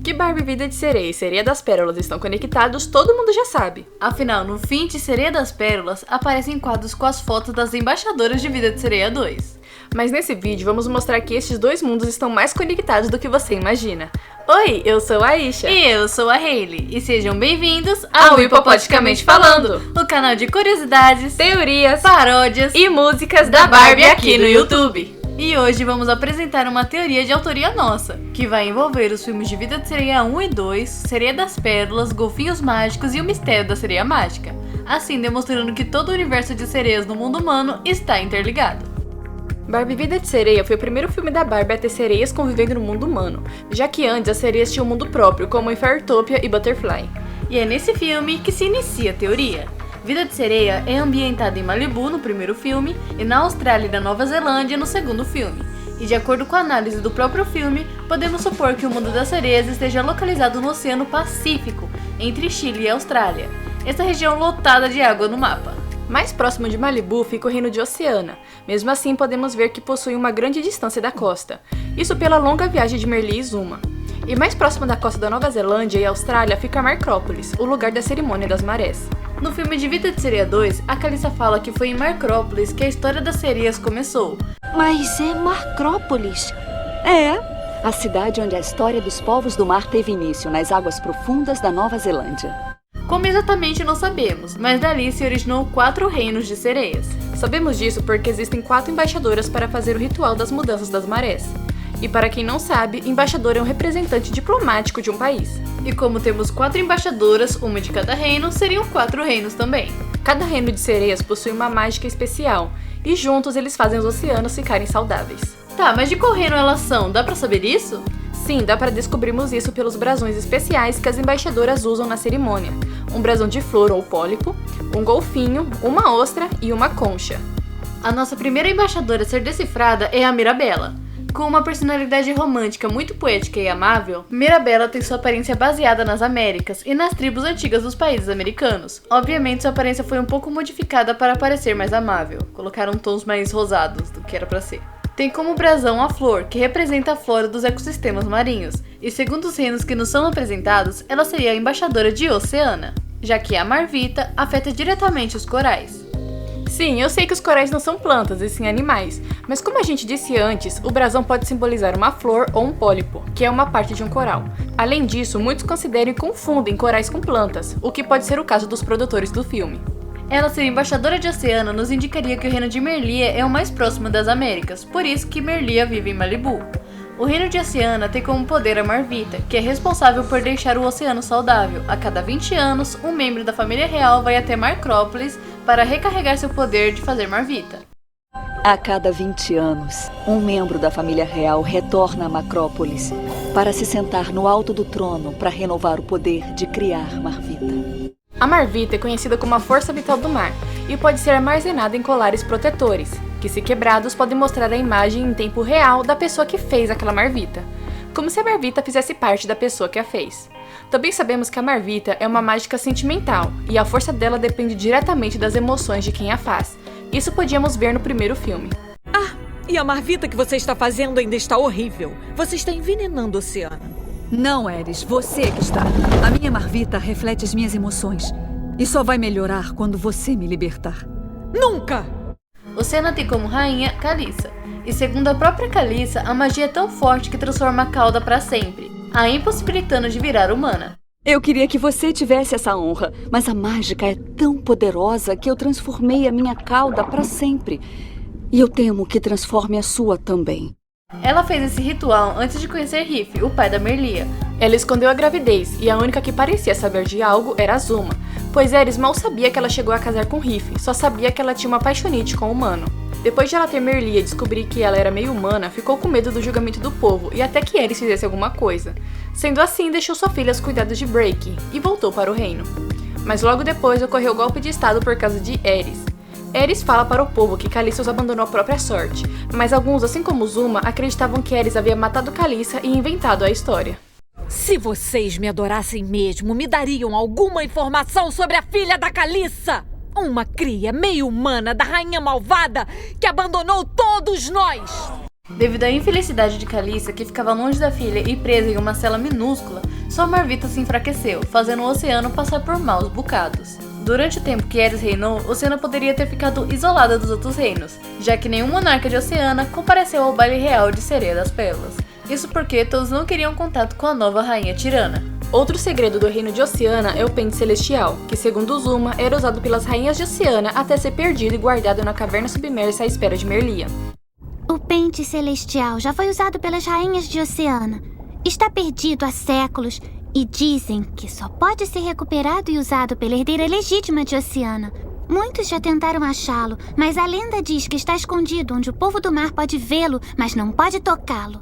Que Barbie, Vida de Sereia e Sereia das Pérolas estão conectados, todo mundo já sabe. Afinal, no fim de Sereia das Pérolas, aparecem quadros com as fotos das embaixadoras de Vida de Sereia 2. Mas nesse vídeo vamos mostrar que estes dois mundos estão mais conectados do que você imagina. Oi, eu sou a Aisha. E eu sou a Hailey. E sejam bem-vindos ao Hipopoticamente Falando, o canal de curiosidades, teorias, paródias e músicas da Barbie aqui no YouTube. E hoje vamos apresentar uma teoria de autoria nossa, que vai envolver os filmes de Vida de Sereia 1 e 2, Sereia das Pérolas, Golfinhos Mágicos e o Mistério da Sereia Mágica, assim demonstrando que todo o universo de sereias no mundo humano está interligado. Barbie, Vida de Sereia foi o primeiro filme da Barbie a ter sereias convivendo no mundo humano, já que antes as sereias tinham um mundo próprio, como em Fairytopia e Butterfly. E é nesse filme que se inicia a teoria. Vida de Sereia é ambientada em Malibu no primeiro filme e na Austrália e na Nova Zelândia no segundo filme. E de acordo com a análise do próprio filme, podemos supor que o mundo das sereias esteja localizado no Oceano Pacífico, entre Chile e Austrália, essa região lotada de água no mapa. Mais próximo de Malibu fica o reino de Oceana. Mesmo assim, podemos ver que possui uma grande distância da costa. Isso pela longa viagem de Merli e Zuma. E mais próximo da costa da Nova Zelândia e Austrália fica Marcrópolis, o lugar da cerimônia das marés. No filme de Vida de Sereia 2, a Calissa fala que foi em Marcrópolis que a história das sereias começou. Mas é Marcrópolis. É, a cidade onde a história dos povos do mar teve início, nas águas profundas da Nova Zelândia. Como exatamente não sabemos, mas dali se originou 4 reinos de sereias. Sabemos disso porque existem 4 embaixadoras para fazer o ritual das mudanças das marés. E para quem não sabe, embaixador é um representante diplomático de um país. E como temos 4 embaixadoras, uma de cada reino, seriam 4 reinos também. Cada reino de sereias possui uma mágica especial, e juntos eles fazem os oceanos ficarem saudáveis. Tá, mas de qual reino elas são? Dá pra saber isso? Sim, dá pra descobrirmos isso pelos brasões especiais que as embaixadoras usam na cerimônia. Um brasão de flor ou pólipo, um golfinho, uma ostra e uma concha. A nossa primeira embaixadora a ser decifrada é a Mirabella. Com uma personalidade romântica muito poética e amável, Mirabella tem sua aparência baseada nas Américas e nas tribos antigas dos países americanos. Obviamente sua aparência foi um pouco modificada para parecer mais amável, colocaram tons mais rosados do que era para ser. Tem como brasão a flor, que representa a flora dos ecossistemas marinhos, e segundo os reinos que nos são apresentados, ela seria a embaixadora de Oceana, já que a Marvita afeta diretamente os corais. Sim, eu sei que os corais não são plantas, e sim animais, mas como a gente disse antes, o brasão pode simbolizar uma flor ou um pólipo, que é uma parte de um coral. Além disso, muitos consideram e confundem corais com plantas, o que pode ser o caso dos produtores do filme. Ela ser embaixadora de Oceana nos indicaria que o reino de Merlia é o mais próximo das Américas, por isso que Merlia vive em Malibu. O reino de Oceana tem como poder a Marvita, que é responsável por deixar o oceano saudável. A cada 20 anos, um membro da família real vai até Marcrópolis para recarregar seu poder de fazer Marvita. A cada 20 anos, um membro da família real retorna a Marcrópolis para se sentar no alto do trono para renovar o poder de criar Marvita. A Marvita é conhecida como a força vital do mar e pode ser armazenada em colares protetores, que se quebrados podem mostrar a imagem em tempo real da pessoa que fez aquela Marvita, como se a Marvita fizesse parte da pessoa que a fez. Também sabemos que a Marvita é uma mágica sentimental e a força dela depende diretamente das emoções de quem a faz. Isso podíamos ver no primeiro filme. Ah, e a Marvita que você está fazendo ainda está horrível. Você está envenenando o oceano. Não, Eris, você é que está. A minha Marvita reflete as minhas emoções. E só vai melhorar quando você me libertar. Nunca! Oceana tem como rainha Calissa. E segundo a própria Calissa, a magia é tão forte que transforma a cauda para sempre, a impossibilitando de virar humana. Eu queria que você tivesse essa honra, mas a mágica é tão poderosa que eu transformei a minha cauda para sempre. E eu temo que transforme a sua também. Ela fez esse ritual antes de conhecer Riff, o pai da Merlia. Ela escondeu a gravidez e a única que parecia saber de algo era a Zuma, pois Eris mal sabia que ela chegou a casar com Riff, só sabia que ela tinha uma paixonite com o humano. Depois de ela ter Merlia e descobrir que ela era meio humana, ficou com medo do julgamento do povo e até que Eris fizesse alguma coisa. Sendo assim, deixou sua filha aos cuidados de Breaky e voltou para o reino. Mas logo depois ocorreu o golpe de estado por causa de Eris. Eris fala para o povo que Calissa os abandonou à própria sorte, mas alguns, assim como Zuma, acreditavam que Eris havia matado Calissa e inventado a história. Se vocês me adorassem mesmo, me dariam alguma informação sobre a filha da Calissa! Uma cria meio humana da rainha malvada que abandonou todos nós! Devido à infelicidade de Calissa, que ficava longe da filha e presa em uma cela minúscula, sua Marvita se enfraqueceu, fazendo o oceano passar por maus bocados. Durante o tempo que Ares reinou, Oceana poderia ter ficado isolada dos outros reinos, já que nenhum monarca de Oceana compareceu ao baile real de Sereia das Pérolas. Isso porque todos não queriam contato com a nova rainha tirana. Outro segredo do reino de Oceana é o pente celestial, que segundo Zuma, era usado pelas rainhas de Oceana até ser perdido e guardado na caverna submersa à espera de Merlia. O pente celestial já foi usado pelas rainhas de Oceana. Está perdido há séculos e dizem que só pode ser recuperado e usado pela herdeira legítima de Oceana. Muitos já tentaram achá-lo, mas a lenda diz que está escondido onde o povo do mar pode vê-lo, mas não pode tocá-lo.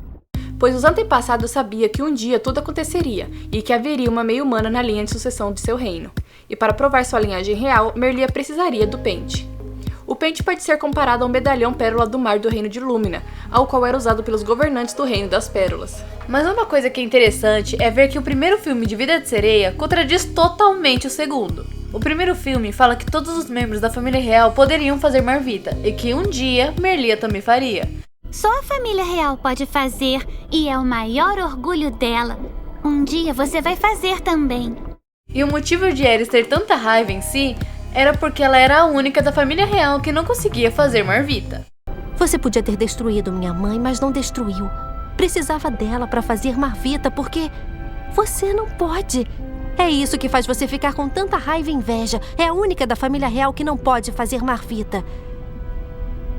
Pois os antepassados sabiam que um dia tudo aconteceria e que haveria uma meia-humana na linha de sucessão de seu reino. E para provar sua linhagem real, Merlia precisaria do pente. O pente pode ser comparado ao medalhão pérola do mar do reino de Lúmina, ao qual era usado pelos governantes do reino das pérolas. Mas uma coisa que é interessante é ver que o primeiro filme de Vida de Sereia contradiz totalmente o segundo. O primeiro filme fala que todos os membros da família real poderiam fazer Marvita e que um dia Merlia também faria. Só a família real pode fazer e é o maior orgulho dela. Um dia você vai fazer também. E o motivo de Ares ter tanta raiva em si era porque ela era a única da família real que não conseguia fazer Marvita. Você podia ter destruído minha mãe, mas não destruiu. Precisava dela para fazer Marvita porque você não pode. É isso que faz você ficar com tanta raiva e inveja. É a única da família real que não pode fazer Marvita.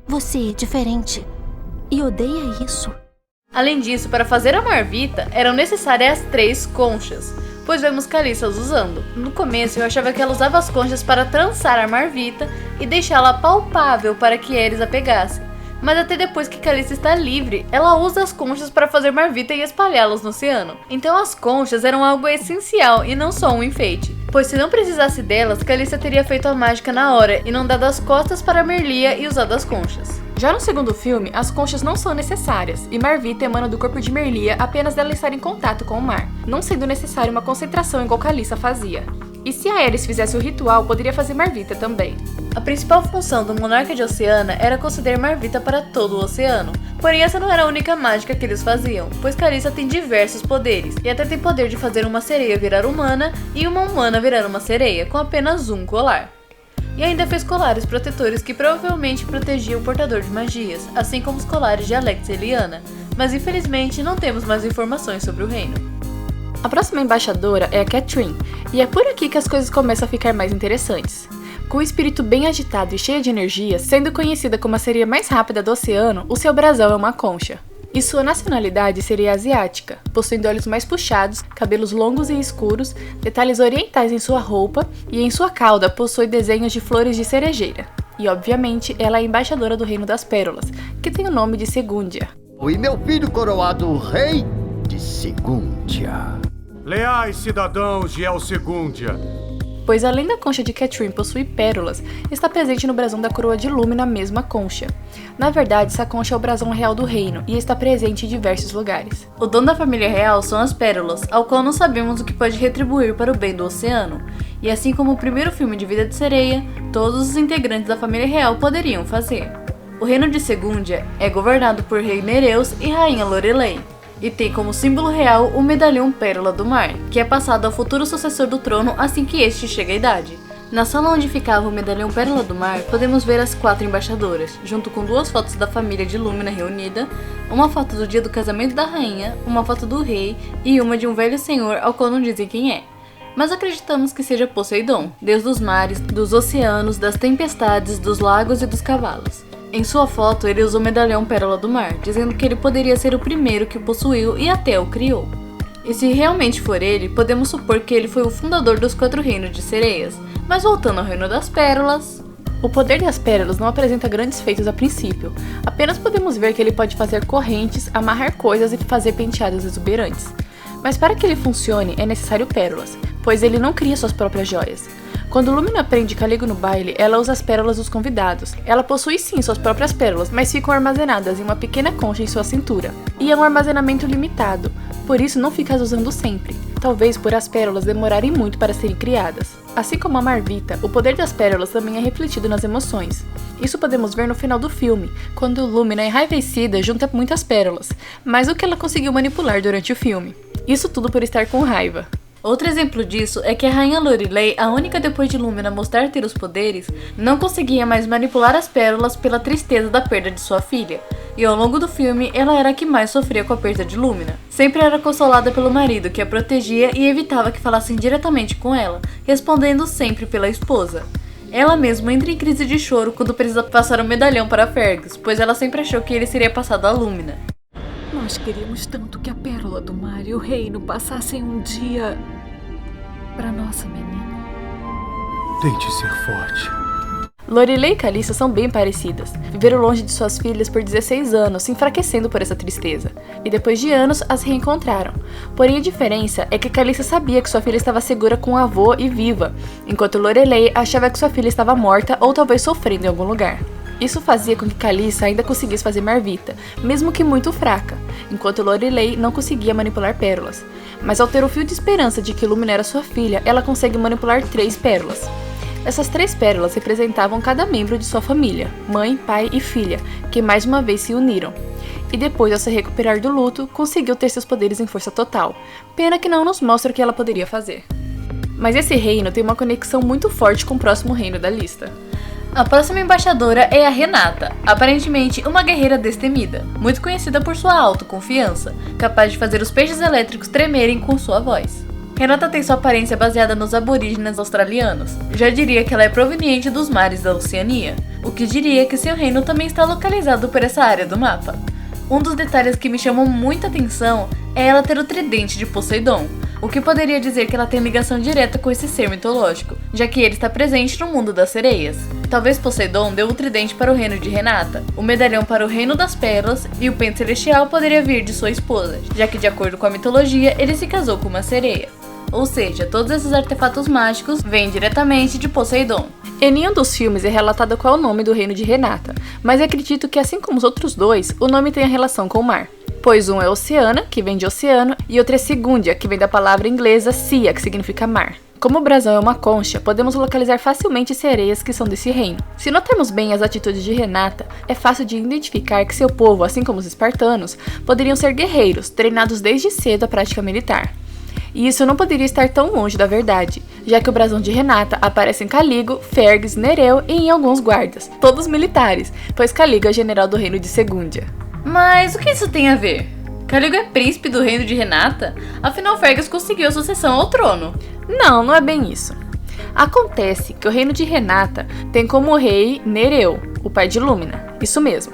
Você é diferente e odeia isso. Além disso, para fazer a Marvita, eram necessárias 3 conchas, pois vemos Calissa os usando. No começo, eu achava que ela usava as conchas para trançar a Marvita e deixá-la palpável para que Ares a pegasse. Mas até depois que Calissa está livre, ela usa as conchas para fazer Marvita e espalhá-las no oceano. Então as conchas eram algo essencial e não só um enfeite, pois se não precisasse delas, Calissa teria feito a mágica na hora e não dado as costas para Merlia e usado as conchas. Já no segundo filme, as conchas não são necessárias, e Marvita emana do corpo de Merlia apenas dela estar em contato com o mar, não sendo necessária uma concentração igual Calissa fazia. E se a Ares fizesse o ritual, poderia fazer Marvita também. A principal função do monarca de Oceana era conceder Marvita para todo o oceano, porém essa não era a única mágica que eles faziam, pois Calissa tem diversos poderes, e até tem poder de fazer uma sereia virar humana e uma humana virar uma sereia, com apenas um colar. E ainda fez colares protetores que provavelmente protegiam o portador de magias, assim como os colares de Alex e Liana, mas infelizmente não temos mais informações sobre o reino. A próxima embaixadora é a Catherine, e é por aqui que as coisas começam a ficar mais interessantes. Com o espírito bem agitado e cheia de energia, sendo conhecida como a sereia mais rápida do oceano, o seu brasão é uma concha. E sua nacionalidade seria asiática, possuindo olhos mais puxados, cabelos longos e escuros, detalhes orientais em sua roupa e em sua cauda possui desenhos de flores de cerejeira. E obviamente ela é a embaixadora do Reino das Pérolas, que tem o nome de Segúndia. E meu filho coroado rei de Segúndia. Leais cidadãos de El Segúndia. Pois além da concha de Catherine possuir pérolas, está presente no brasão da coroa de Lúmina a mesma concha. Na verdade, essa concha é o brasão real do reino e está presente em diversos lugares. O dom da família real são as pérolas, ao qual não sabemos o que pode retribuir para o bem do oceano. E assim como o primeiro filme de Vida de Sereia, todos os integrantes da família real poderiam fazer. O reino de Segúndia é governado por rei Nereus e rainha Lorelei, e tem como símbolo real o medalhão Pérola do Mar, que é passado ao futuro sucessor do trono assim que este chega à idade. Na sala onde ficava o medalhão Pérola do Mar, podemos ver as 4 embaixadoras, junto com 2 fotos da família de Lúmina reunida, uma foto do dia do casamento da rainha, uma foto do rei e uma de um velho senhor ao qual não dizem quem é. Mas acreditamos que seja Poseidon, deus dos mares, dos oceanos, das tempestades, dos lagos e dos cavalos. Em sua foto, ele usa o medalhão Pérola do Mar, dizendo que ele poderia ser o primeiro que o possuiu e até o criou. E se realmente for ele, podemos supor que ele foi o fundador dos 4 reinos de sereias. Mas voltando ao Reino das Pérolas... O poder das pérolas não apresenta grandes feitos a princípio, apenas podemos ver que ele pode fazer correntes, amarrar coisas e fazer penteados exuberantes. Mas para que ele funcione, é necessário pérolas, pois ele não cria suas próprias joias. Quando Lúmina prende Caligo no baile, ela usa as pérolas dos convidados. Ela possui sim suas próprias pérolas, mas ficam armazenadas em uma pequena concha em sua cintura. E é um armazenamento limitado, por isso não fica as usando sempre, talvez por as pérolas demorarem muito para serem criadas. Assim como a Marvita, o poder das pérolas também é refletido nas emoções. Isso podemos ver no final do filme, quando Lúmina, enraivecida, junta muitas pérolas, mas o que ela conseguiu manipular durante o filme. Isso tudo por estar com raiva. Outro exemplo disso é que a rainha Lorelei, a única depois de Lúmina mostrar ter os poderes, não conseguia mais manipular as pérolas pela tristeza da perda de sua filha. E ao longo do filme, ela era a que mais sofria com a perda de Lúmina. Sempre era consolada pelo marido, que a protegia e evitava que falassem diretamente com ela, respondendo sempre pela esposa. Ela mesma entra em crise de choro quando precisa passar o medalhão para Fergus, pois ela sempre achou que ele seria passado a Lúmina. Nós queríamos tanto que a Pérola do Mar e o reino passassem um dia para nossa menina. Tente ser forte. Lorelei e Calissa são bem parecidas. Viveram longe de suas filhas por 16 anos, se enfraquecendo por essa tristeza. E depois de anos, as reencontraram. Porém, a diferença é que Calissa sabia que sua filha estava segura com o avô e viva, enquanto Lorelei achava que sua filha estava morta ou talvez sofrendo em algum lugar. Isso fazia com que Calissa ainda conseguisse fazer Marvita, mesmo que muito fraca, enquanto Lorelei não conseguia manipular pérolas. Mas ao ter o fio de esperança de que Lúmina era sua filha, ela consegue manipular 3 pérolas. Essas 3 pérolas representavam cada membro de sua família, mãe, pai e filha, que mais uma vez se uniram. E depois, ao se recuperar do luto, conseguiu ter seus poderes em força total. Pena que não nos mostra o que ela poderia fazer. Mas esse reino tem uma conexão muito forte com o próximo reino da lista. A próxima embaixadora é a Renata, aparentemente uma guerreira destemida, muito conhecida por sua autoconfiança, capaz de fazer os peixes elétricos tremerem com sua voz. Renata tem sua aparência baseada nos aborígenes australianos. Já diria que ela é proveniente dos mares da Oceania, o que diria que seu reino também está localizado por essa área do mapa. Um dos detalhes que me chamou muita atenção é ela ter o tridente de Poseidon, o que poderia dizer que ela tem ligação direta com esse ser mitológico, já que ele está presente no mundo das sereias. Talvez Poseidon deu o tridente para o reino de Renata, o medalhão para o reino das pérolas e o pente celestial poderia vir de sua esposa, já que de acordo com a mitologia ele se casou com uma sereia. Ou seja, todos esses artefatos mágicos vêm diretamente de Poseidon. Em nenhum dos filmes é relatado qual é o nome do reino de Renata, mas acredito que, assim como os outros dois, o nome tenha relação com o mar. Pois um é Oceana, que vem de oceano, e outro é Segúndia, que vem da palavra inglesa Sea, que significa mar. Como o brasão é uma concha, podemos localizar facilmente sereias que são desse reino. Se notarmos bem as atitudes de Renata, é fácil de identificar que seu povo, assim como os espartanos, poderiam ser guerreiros, treinados desde cedo à prática militar. E isso não poderia estar tão longe da verdade, já que o brasão de Renata aparece em Caligo, Fergus, Nereu e em alguns guardas, todos militares, pois Caligo é general do reino de Segúndia. Mas o que isso tem a ver? Caligo é príncipe do reino de Renata? Afinal, Fergus conseguiu a sucessão ao trono. Não é bem isso. Acontece que o reino de Renata tem como rei Nereu, o pai de Lúmina, isso mesmo.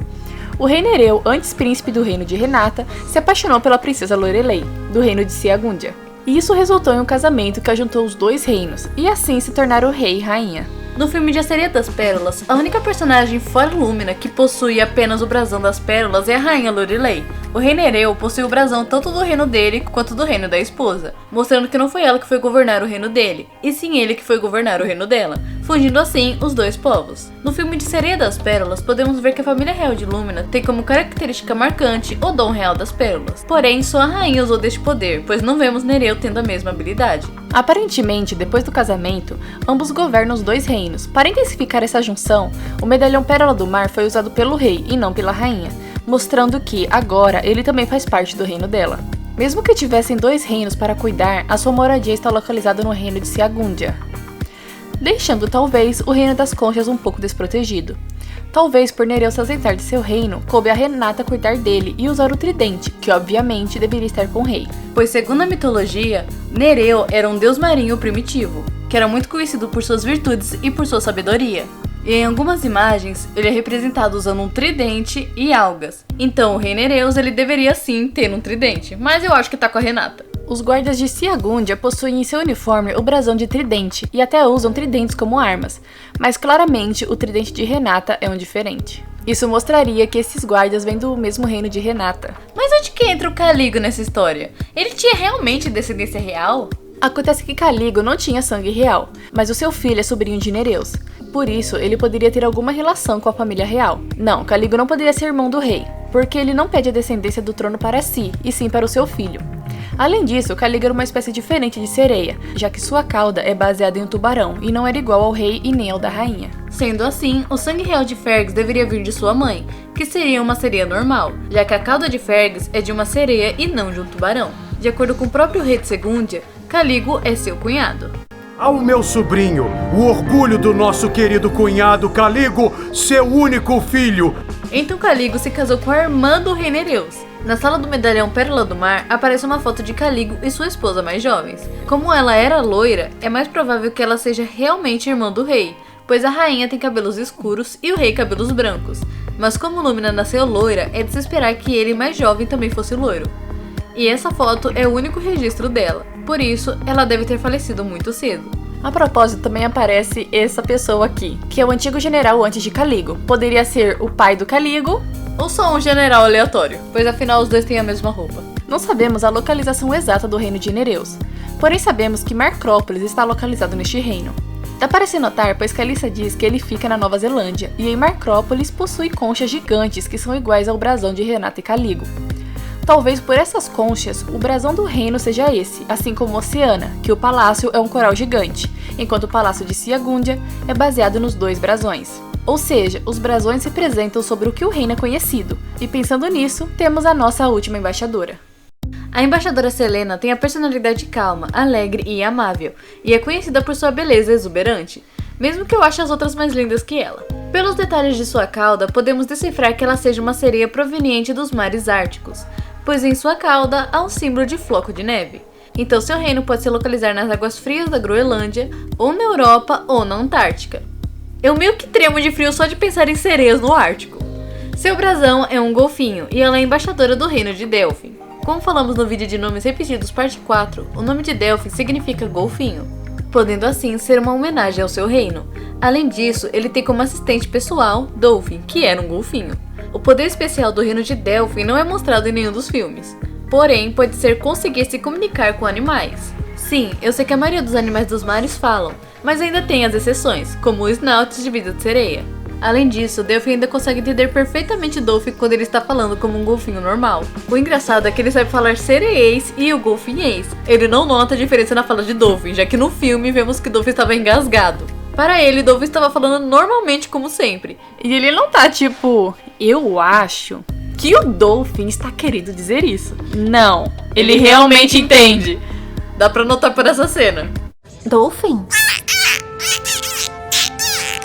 O rei Nereu, antes príncipe do reino de Renata, se apaixonou pela princesa Lorelei, do reino de Segúndia. E isso resultou em um casamento que ajuntou os dois reinos, e assim se tornaram rei e rainha. No filme de A Sereia das Pérolas, a única personagem fora Lúmina que possui apenas o brasão das pérolas é a rainha Lorelei. O rei Nereu possui o brasão tanto do reino dele quanto do reino da esposa, mostrando que não foi ela que foi governar o reino dele, e sim ele que foi governar o reino dela, fundindo assim os dois povos. No filme de Sereia das Pérolas, podemos ver que a família real de Lúmina tem como característica marcante o dom real das pérolas. Porém, só a rainha usou deste poder, pois não vemos Nereu tendo a mesma habilidade. Aparentemente, depois do casamento, ambos governam os dois reinos. Para intensificar essa junção, o medalhão Pérola do Mar foi usado pelo rei e não pela rainha, mostrando que, agora, ele também faz parte do reino dela. Mesmo que tivessem dois reinos para cuidar, a sua moradia está localizada no reino de Segúndia, deixando talvez o reino das conchas um pouco desprotegido. Talvez por Nereu se ausentar de seu reino, coube a Renata cuidar dele e usar o tridente, que obviamente deveria estar com o rei. Pois segundo a mitologia, Nereu era um deus marinho primitivo, que era muito conhecido por suas virtudes e por sua sabedoria. E em algumas imagens, ele é representado usando um tridente e algas. Então o rei Nereus ele deveria sim ter um tridente, mas eu acho que tá com a Renata. Os guardas de Segúndia possuem em seu uniforme o brasão de tridente e até usam tridentes como armas, mas claramente o tridente de Renata é um diferente. Isso mostraria que esses guardas vêm do mesmo reino de Renata. Mas onde que entra o Caligo nessa história? Ele tinha realmente descendência real? Acontece que Caligo não tinha sangue real, mas o seu filho é sobrinho de Nereus. Por isso, ele poderia ter alguma relação com a família real. Não, Caligo não poderia ser irmão do rei, porque ele não pede a descendência do trono para si, e sim para o seu filho. Além disso, Caligo era uma espécie diferente de sereia, já que sua cauda é baseada em um tubarão e não era igual ao rei e nem ao da rainha. Sendo assim, o sangue real de Fergus deveria vir de sua mãe, que seria uma sereia normal, já que a cauda de Fergus é de uma sereia e não de um tubarão. De acordo com o próprio rei de Segúndia, Caligo é seu cunhado. Ao meu sobrinho, o orgulho do nosso querido cunhado Caligo, seu único filho. Então Caligo se casou com a irmã do rei Nereus. Na sala do medalhão Pérola do Mar, aparece uma foto de Caligo e sua esposa mais jovens. Como ela era loira, é mais provável que ela seja realmente irmã do rei, pois a rainha tem cabelos escuros e o rei cabelos brancos. Mas como Lumina nasceu loira, é de se esperar que ele mais jovem também fosse loiro. E essa foto é o único registro dela, por isso ela deve ter falecido muito cedo. A propósito, também aparece essa pessoa aqui, que é o antigo general antes de Caligo. Poderia ser o pai do Caligo, ou só um general aleatório, pois afinal os dois têm a mesma roupa. Não sabemos a localização exata do reino de Nereus, porém sabemos que Marcrópolis está localizado neste reino. Dá para se notar, pois Calissa diz que ele fica na Nova Zelândia, e em Marcrópolis possui conchas gigantes que são iguais ao brasão de Renata e Caligo. Talvez por essas conchas, o brasão do reino seja esse, assim como Oceana, que o palácio é um coral gigante, enquanto o palácio de Siagúndia é baseado nos dois brasões. Ou seja, os brasões representam sobre o que o reino é conhecido, e pensando nisso, temos a nossa última embaixadora. A embaixadora Selena tem a personalidade calma, alegre e amável, e é conhecida por sua beleza exuberante, mesmo que eu ache as outras mais lindas que ela. Pelos detalhes de sua cauda, podemos decifrar que ela seja uma sereia proveniente dos mares árticos, pois em sua cauda há um símbolo de floco de neve. Então seu reino pode se localizar nas águas frias da Groenlândia, ou na Europa, ou na Antártica. Eu meio que tremo de frio só de pensar em sereias no Ártico. Seu brasão é um golfinho, e ela é embaixadora do reino de Delfim. Como falamos no vídeo de nomes repetidos parte 4, o nome de Delfim significa golfinho, podendo assim ser uma homenagem ao seu reino. Além disso, ele tem como assistente pessoal Dolphin, que era um golfinho. O poder especial do reino de Delfim não é mostrado em nenhum dos filmes, porém pode ser conseguir se comunicar com animais. Sim, eu sei que a maioria dos animais dos mares falam, mas ainda tem as exceções, como o Snout de vida de sereia. Além disso, Delphin ainda consegue entender perfeitamente Dolphin quando ele está falando como um golfinho normal. O engraçado é que ele sabe falar sereiês e o golfinhês. Ele não nota a diferença na fala de Dolphin, já que no filme vemos que Dolphin estava engasgado. Para ele, Dolphin estava falando normalmente como sempre. E ele não tá tipo, eu acho que o Dolphin está querendo dizer isso. Não, ele realmente entende. Dá pra notar por essa cena. Dolphin?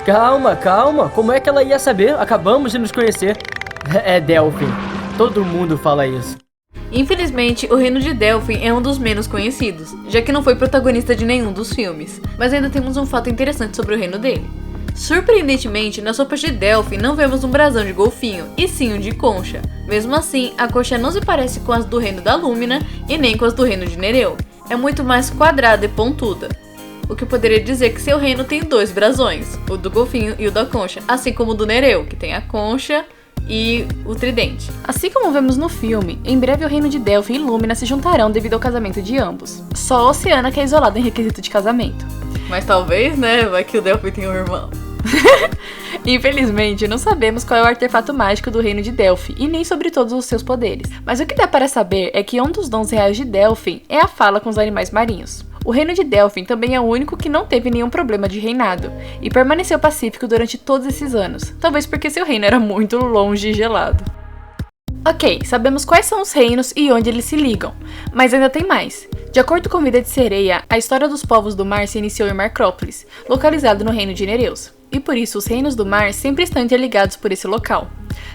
Calma, calma. Como é que ela ia saber? Acabamos de nos conhecer. É Delphin. Todo mundo fala isso. Infelizmente, o reino de Delphin é um dos menos conhecidos, já que não foi protagonista de nenhum dos filmes. Mas ainda temos um fato interessante sobre o reino dele. Surpreendentemente, nas roupas de Delphin não vemos um brasão de golfinho, e sim um de concha. Mesmo assim, a concha não se parece com as do reino da Lumina e nem com as do reino de Nereu. É muito mais quadrada e pontuda. O que poderia dizer que seu reino tem dois brasões, o do golfinho e o da concha, assim como o do Nereu, que tem a concha e o tridente. Assim como vemos no filme, em breve o reino de Delphin e Lumina se juntarão devido ao casamento de ambos. Só a Oceana que é isolada em requisito de casamento. Mas talvez, né, vai que o Delphin tem um irmão. Infelizmente, não sabemos qual é o artefato mágico do reino de Delphin e nem sobre todos os seus poderes. Mas o que dá para saber é que um dos dons reais de Delphin é a fala com os animais marinhos. O reino de Delphin também é o único que não teve nenhum problema de reinado e permaneceu pacífico durante todos esses anos, talvez porque seu reino era muito longe e gelado. Ok, sabemos quais são os reinos e onde eles se ligam, mas ainda tem mais. De acordo com Vida de Sereia, a história dos povos do mar se iniciou em Marcrópolis, localizado no reino de Nereus, e por isso os reinos do mar sempre estão interligados por esse local.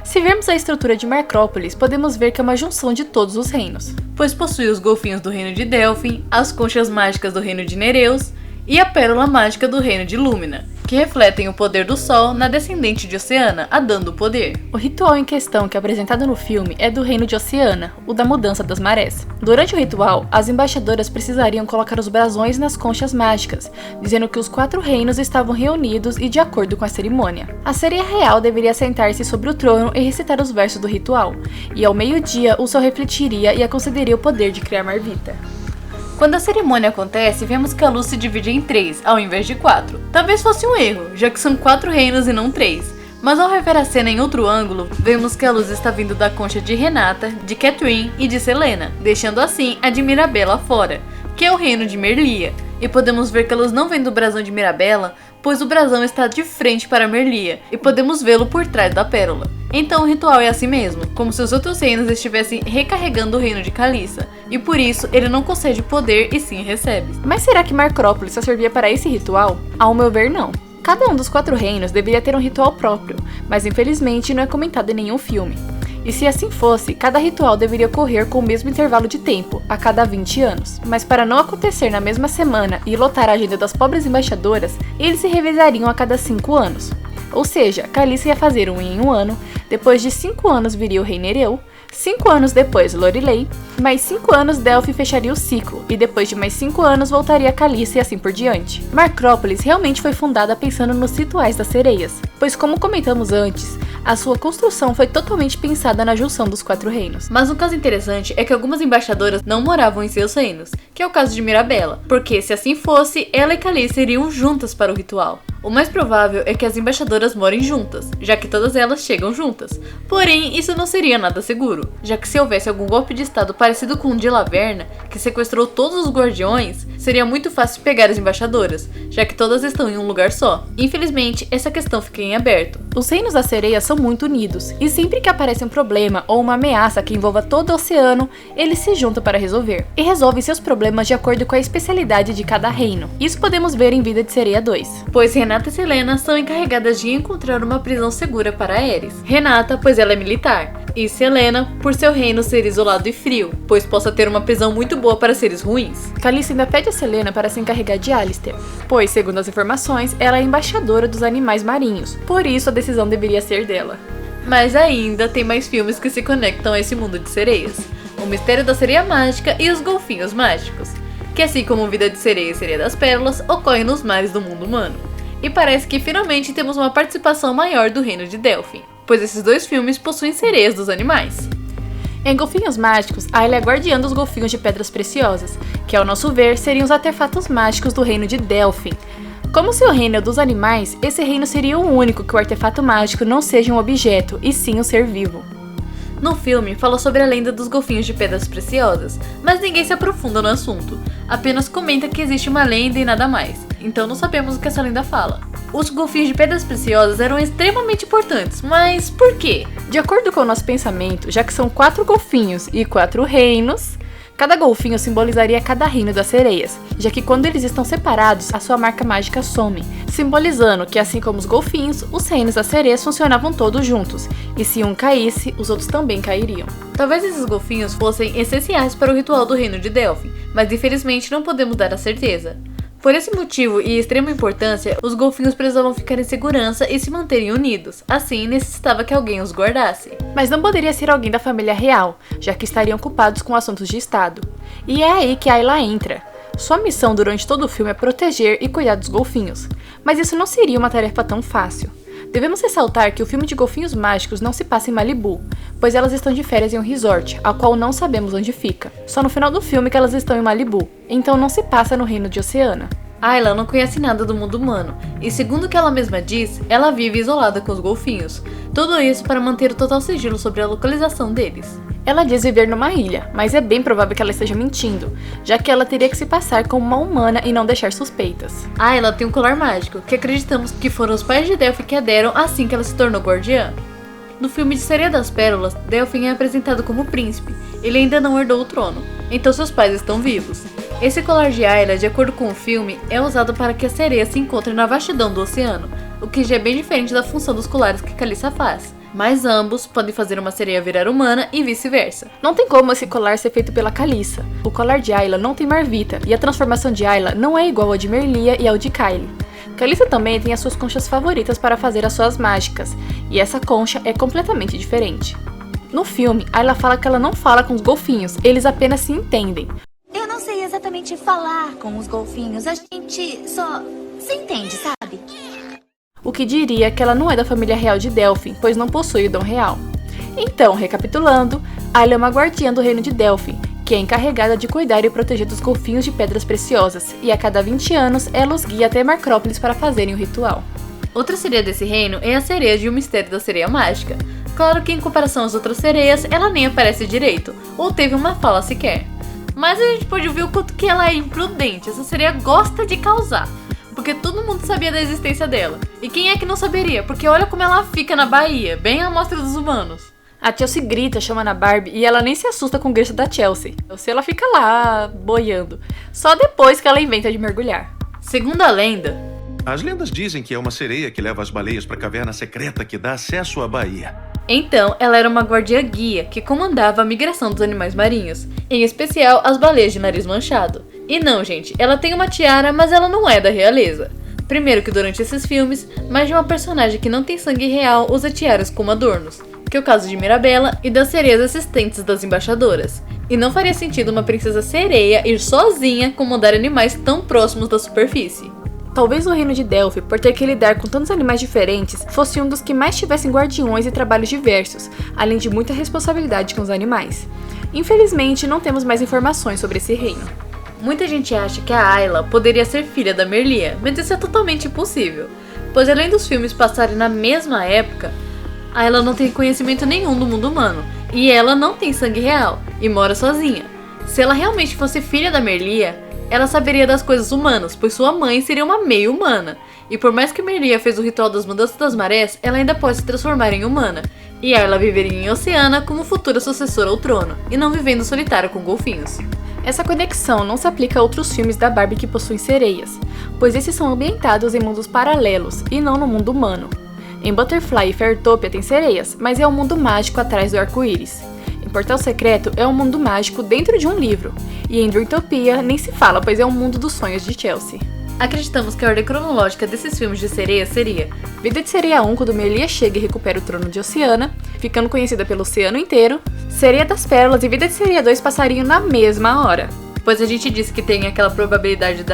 Se vermos a estrutura de Marcrópolis, podemos ver que é uma junção de todos os reinos, pois possui os golfinhos do reino de Delphin, as conchas mágicas do reino de Nereus e a pérola mágica do reino de Lumina, que refletem o poder do sol na descendente de Oceana, a dando o poder. O ritual em questão que é apresentado no filme é do reino de Oceana, o da mudança das marés. Durante o ritual, as embaixadoras precisariam colocar os brasões nas conchas mágicas, dizendo que os 4 reinos estavam reunidos e de acordo com a cerimônia. A sereia real deveria sentar-se sobre o trono e recitar os versos do ritual, e ao meio-dia o sol refletiria e a concederia o poder de criar Marvita. Quando a cerimônia acontece, vemos que a luz se divide em 3, ao invés de 4. Talvez fosse um erro, já que são 4 reinos e não 3. Mas ao rever a cena em outro ângulo, vemos que a luz está vindo da concha de Renata, de Catherine e de Selena, deixando assim a de Mirabella fora, que é o reino de Merlia, E podemos ver que elas não vêm do brasão de Mirabella, pois o brasão está de frente para Merlia, e podemos vê-lo por trás da pérola. Então o ritual é assim mesmo, como se os outros reinos estivessem recarregando o reino de Calissa, e por isso ele não concede poder e sim recebe. Mas será que Marcrópolis só servia para esse ritual? Ao meu ver, não. Cada um dos 4 reinos deveria ter um ritual próprio, mas infelizmente não é comentado em nenhum filme. E se assim fosse, cada ritual deveria ocorrer com o mesmo intervalo de tempo, a cada 20 anos. Mas para não acontecer na mesma semana e lotar a agenda das pobres embaixadoras, eles se revezariam a cada 5 anos. Ou seja, Calissa ia fazer um em um ano, depois de 5 anos viria o rei Nereu, 5 anos depois Lorelei, mais 5 anos Delphi fecharia o ciclo, e depois de mais 5 anos voltaria a Calissa e assim por diante. Marcrópolis realmente foi fundada pensando nos rituais das sereias, pois como comentamos antes, a sua construção foi totalmente pensada na junção dos 4 reinos. Mas um caso interessante é que algumas embaixadoras não moravam em seus reinos, que é o caso de Mirabella, porque se assim fosse, ela e Calissa iriam juntas para o ritual. O mais provável é que as embaixadoras morem juntas, já que todas elas chegam juntas. Porém, isso não seria nada seguro, já que se houvesse algum golpe de estado parecido com o de Laverna, que sequestrou todos os guardiões, seria muito fácil pegar as embaixadoras, já que todas estão em um lugar só. Infelizmente, essa questão fica em aberto. Os reinos das sereias são muito unidos, e sempre que aparece um problema ou uma ameaça que envolva todo o oceano, eles se juntam para resolver, e resolvem seus problemas de acordo com a especialidade de cada reino. Isso podemos ver em Vida de Sereia 2. Pois Renata e Selena são encarregadas de encontrar uma prisão segura para Ares. Renata, pois ela é militar, e Selena, por seu reino ser isolado e frio, pois possa ter uma prisão muito boa para seres ruins. Calissa ainda pede a Selena para se encarregar de Alistair, pois, segundo as informações, ela é embaixadora dos animais marinhos, por isso a decisão deveria ser dela. Mas ainda tem mais filmes que se conectam a esse mundo de sereias. O Mistério da Sereia Mágica e os Golfinhos Mágicos, que assim como Vida de Sereia e Sereia das Pérolas, ocorrem nos mares do mundo humano. E parece que finalmente temos uma participação maior do reino de Delphi, pois esses 2 filmes possuem sereias dos animais. Em Golfinhos Mágicos, Ayla é guardiã dos golfinhos de pedras preciosas, que ao nosso ver seriam os artefatos mágicos do reino de Delphi. Como seu reino é dos animais, esse reino seria o único que o artefato mágico não seja um objeto, e sim um ser vivo. No filme, fala sobre a lenda dos golfinhos de pedras preciosas, mas ninguém se aprofunda no assunto, apenas comenta que existe uma lenda e nada mais, então não sabemos o que essa lenda fala. Os golfinhos de pedras preciosas eram extremamente importantes, mas por quê? De acordo com o nosso pensamento, já que são 4 golfinhos e 4 reinos, cada golfinho simbolizaria cada reino das sereias, já que quando eles estão separados, a sua marca mágica some, simbolizando que assim como os golfinhos, os reinos das sereias funcionavam todos juntos, e se um caísse, os outros também cairiam. Talvez esses golfinhos fossem essenciais para o ritual do reino de Delphi, mas infelizmente não podemos dar a certeza. Por esse motivo e extrema importância, os golfinhos precisavam ficar em segurança e se manterem unidos, assim necessitava que alguém os guardasse. Mas não poderia ser alguém da família real, já que estariam ocupados com assuntos de estado. E é aí que Ayla entra. Sua missão durante todo o filme é proteger e cuidar dos golfinhos, mas isso não seria uma tarefa tão fácil. Devemos ressaltar que o filme de Golfinhos Mágicos não se passa em Malibu, pois elas estão de férias em um resort, ao qual não sabemos onde fica. Só no final do filme que elas estão em Malibu, então não se passa no reino de Oceana. Ayla não conhece nada do mundo humano, e segundo o que ela mesma diz, ela vive isolada com os golfinhos. Tudo isso para manter o total sigilo sobre a localização deles. Ela diz viver numa ilha, mas é bem provável que ela esteja mentindo, já que ela teria que se passar como uma humana e não deixar suspeitas. Ayla tem um colar mágico, que acreditamos que foram os pais de Delphi que a deram assim que ela se tornou guardiã. No filme de Sereia das Pérolas, Delphi é apresentado como príncipe. Ele ainda não herdou o trono, então seus pais estão vivos. Esse colar de Ayla, de acordo com o filme, é usado para que a sereia se encontre na vastidão do oceano, o que já é bem diferente da função dos colares que Calissa faz. Mas ambos podem fazer uma sereia virar humana e vice-versa. Não tem como esse colar ser feito pela Calissa. O colar de Ayla não tem Marvita, e a transformação de Ayla não é igual ao de Merlia e ao de Kylie. Calissa também tem as suas conchas favoritas para fazer as suas mágicas, e essa concha é completamente diferente. No filme, Ayla fala que ela não fala com os golfinhos, eles apenas se entendem. Eu não sei exatamente falar com os golfinhos, a gente só se entende, sabe? O que diria que ela não é da família real de Delphi, pois não possui o dom real. Então, recapitulando, Ayla é uma guardiã do reino de Delphi, que é encarregada de cuidar e proteger dos golfinhos de pedras preciosas, e a cada 20 anos ela os guia até Marcrópolis para fazerem o ritual. Outra sereia desse reino é a sereia de O Mistério da Sereia Mágica. Claro que em comparação às outras sereias, ela nem aparece direito, ou teve uma fala sequer. Mas a gente pode ver o quanto que ela é imprudente. Essa sereia gosta de causar, porque todo mundo sabia da existência dela. E quem é que não saberia? Porque olha como ela fica na Bahia, bem à mostra dos humanos. A Chelsea grita, chamando a Barbie, e ela nem se assusta com o grito da Chelsea. Ela fica lá, boiando. Só depois que ela inventa de mergulhar. Segundo a lenda, as lendas dizem que é uma sereia que leva as baleias para a caverna secreta que dá acesso à baía. Então, ela era uma guardiã-guia que comandava a migração dos animais marinhos, em especial as baleias de nariz manchado. E não, gente, ela tem uma tiara, mas ela não é da realeza. Primeiro que durante esses filmes, mais de uma personagem que não tem sangue real usa tiaras como adornos, que é o caso de Mirabella e das sereias assistentes das embaixadoras. E não faria sentido uma princesa sereia ir sozinha comandar animais tão próximos da superfície. Talvez o reino de Delphi, por ter que lidar com tantos animais diferentes, fosse um dos que mais tivessem guardiões e trabalhos diversos, além de muita responsabilidade com os animais. Infelizmente, não temos mais informações sobre esse reino. Muita gente acha que a Ayla poderia ser filha da Merlia, mas isso é totalmente impossível, pois além dos filmes passarem na mesma época, Ayla não tem conhecimento nenhum do mundo humano, e ela não tem sangue real, e mora sozinha. Se ela realmente fosse filha da Merlia, ela saberia das coisas humanas, pois sua mãe seria uma meio humana. E por mais que Merlia fez o ritual das mudanças das marés, ela ainda pode se transformar em humana. E Ayla viveria em Oceana como futura sucessora ao trono, e não vivendo solitária com golfinhos. Essa conexão não se aplica a outros filmes da Barbie que possuem sereias, pois esses são ambientados em mundos paralelos e não no mundo humano. Em Butterfly e Fairytopia tem sereias, mas é um mundo mágico atrás do arco-íris. Em Portal Secreto é um mundo mágico dentro de um livro, e em Dreamtopia nem se fala, pois é um mundo dos sonhos de Chelsea. Acreditamos que a ordem cronológica desses filmes de sereia seria Vida de Sereia 1, quando Merlia chega e recupera o trono de Oceana, ficando conhecida pelo oceano inteiro. Sereia das Pérolas e Vida de Sereia 2 passariam na mesma hora, pois a gente disse que tem aquela probabilidade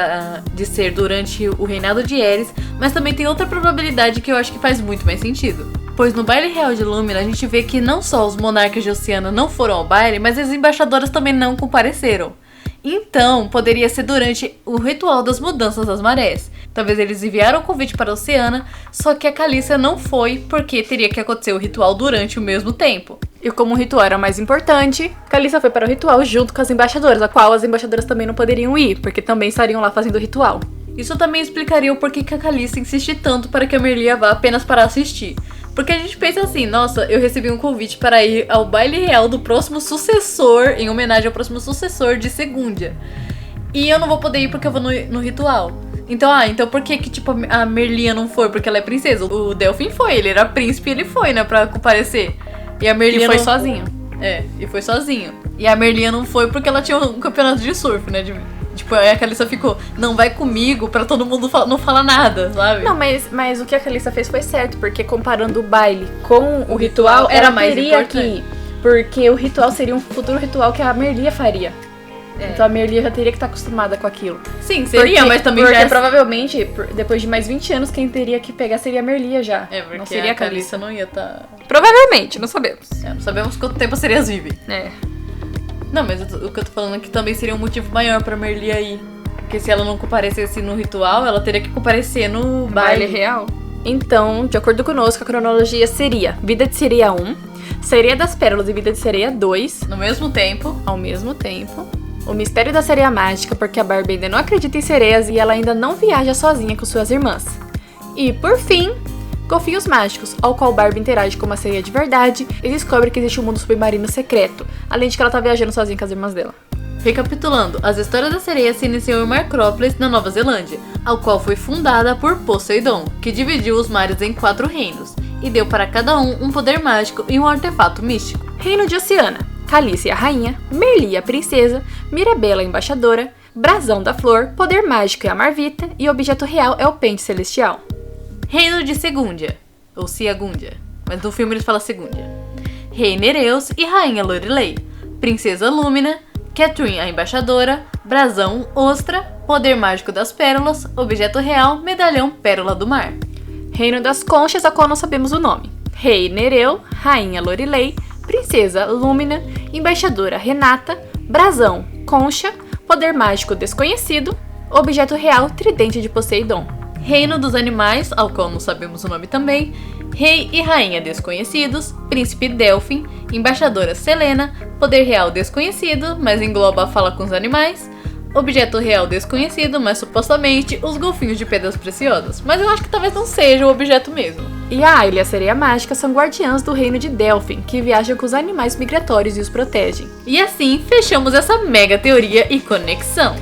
de ser durante o reinado de Ares, mas também tem outra probabilidade que eu acho que faz muito mais sentido. Pois no baile real de Lúmina a gente vê que não só os monarcas de Oceana não foram ao baile, mas as embaixadoras também não compareceram. Então, poderia ser durante o ritual das mudanças das marés. Talvez eles enviaram o convite para a Oceana, só que a Calícia não foi porque teria que acontecer o ritual durante o mesmo tempo. E como o ritual era mais importante, Calícia foi para o ritual junto com as embaixadoras, a qual as embaixadoras também não poderiam ir, porque também estariam lá fazendo o ritual. Isso também explicaria o porquê que a Calícia insiste tanto para que a Merlia vá apenas para assistir. Porque a gente pensa assim, nossa, eu recebi um convite para ir ao baile real do próximo sucessor, em homenagem ao próximo sucessor de Segúndia. E eu não vou poder ir porque eu vou no ritual. Então, por que tipo a Merlia não foi? Porque ela é princesa. O Delfim foi, ele era príncipe e ele foi, né, pra comparecer. E a Merlia foi sozinho. E foi sozinho. E a Merlia não foi porque ela tinha um campeonato de surf, né, tipo, aí a Calícia ficou, não vai comigo pra todo mundo não falar nada, sabe? Não, mas o que a Calícia fez foi certo, porque comparando o baile com o ritual, era mais importante. Que ir, porque o ritual seria um futuro ritual que a Merlia faria. Então a Merlia já teria que estar acostumada com aquilo. Sim, seria, mas também porque provavelmente, depois de mais 20 anos, quem teria que pegar seria a Merlia já. Porque não seria a Calícia não ia estar... Provavelmente, não sabemos. Não sabemos quanto tempo a Sereias vive. Não, mas o que eu tô falando é que também seria um motivo maior pra Merlia ir. Porque se ela não comparecesse no ritual, ela teria que comparecer no baile real. Então, de acordo conosco, a cronologia seria Vida de Sereia 1, Sereia das Pérolas e Vida de Sereia 2. No mesmo tempo. Ao mesmo tempo. O Mistério da Sereia Mágica, porque a Barbie ainda não acredita em sereias e ela ainda não viaja sozinha com suas irmãs. E, por fim, Golfinhos Mágicos, ao qual Barbie interage com uma sereia de verdade e descobre que existe um mundo submarino secreto, além de que ela tá viajando sozinha com as irmãs dela. Recapitulando, as histórias da sereia se iniciam em Macrópolis, na Nova Zelândia, ao qual foi fundada por Poseidon, que dividiu os mares em 4 reinos, e deu para cada um poder mágico e um artefato místico. Reino de Oceana: Calícia, a rainha; Merlia, a princesa; Mirabella, a embaixadora; Brasão da Flor, poder mágico é a Marvita, e objeto real é o pente celestial. Reino de Segúndia, ou Siagúndia, mas no filme eles falam Segúndia. Rei Nereus e Rainha Lorelei, Princesa Lúmina, Catherine, a embaixadora; Brasão, ostra; poder mágico das pérolas; objeto real, medalhão Pérola do Mar. Reino das Conchas, a qual não sabemos o nome: Rei Nereu, Rainha Lorelei, Princesa Lúmina, embaixadora Renata; Brasão, concha; poder mágico desconhecido; objeto real, tridente de Poseidon. Reino dos Animais, ao qual não sabemos o nome também, Rei e Rainha Desconhecidos, Príncipe Delfim, Embaixadora Selena, Poder Real Desconhecido, mas engloba a fala com os animais, Objeto Real Desconhecido, mas supostamente os golfinhos de pedras preciosas, mas eu acho que talvez não seja o objeto mesmo. E a Ayla e a Sereia Mágica são guardiãs do reino de Delfim, que viajam com os animais migratórios e os protegem. E assim, fechamos essa mega teoria e conexão.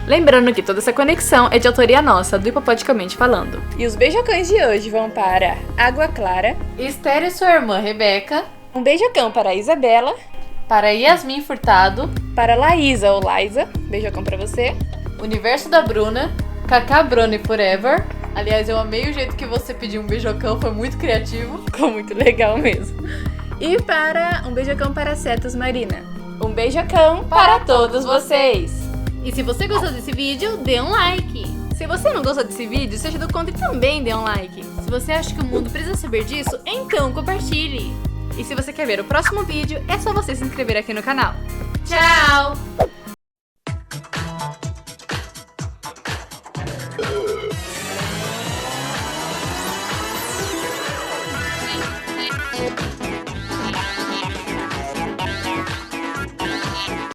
Lembrando que toda essa conexão é de autoria nossa, do Hipopoticamente Falando. E os beijocães de hoje vão para Água Clara, Esther e sua irmã Rebeca, um beijocão para a Isabela, para Yasmin Furtado, para Laísa ou Liza, beijocão para você, Universo da Bruna, Cacá Brony Forever. Aliás, eu amei o jeito que você pediu um beijocão, foi muito criativo. Ficou muito legal mesmo. E para um beijocão para Cetus Marina. Um beijocão para todos vocês! E se você gostou desse vídeo, dê um like. Se você não gostou desse vídeo, seja do contra e também dê um like. Se você acha que o mundo precisa saber disso, então compartilhe. E se você quer ver o próximo vídeo, é só você se inscrever aqui no canal. Tchau!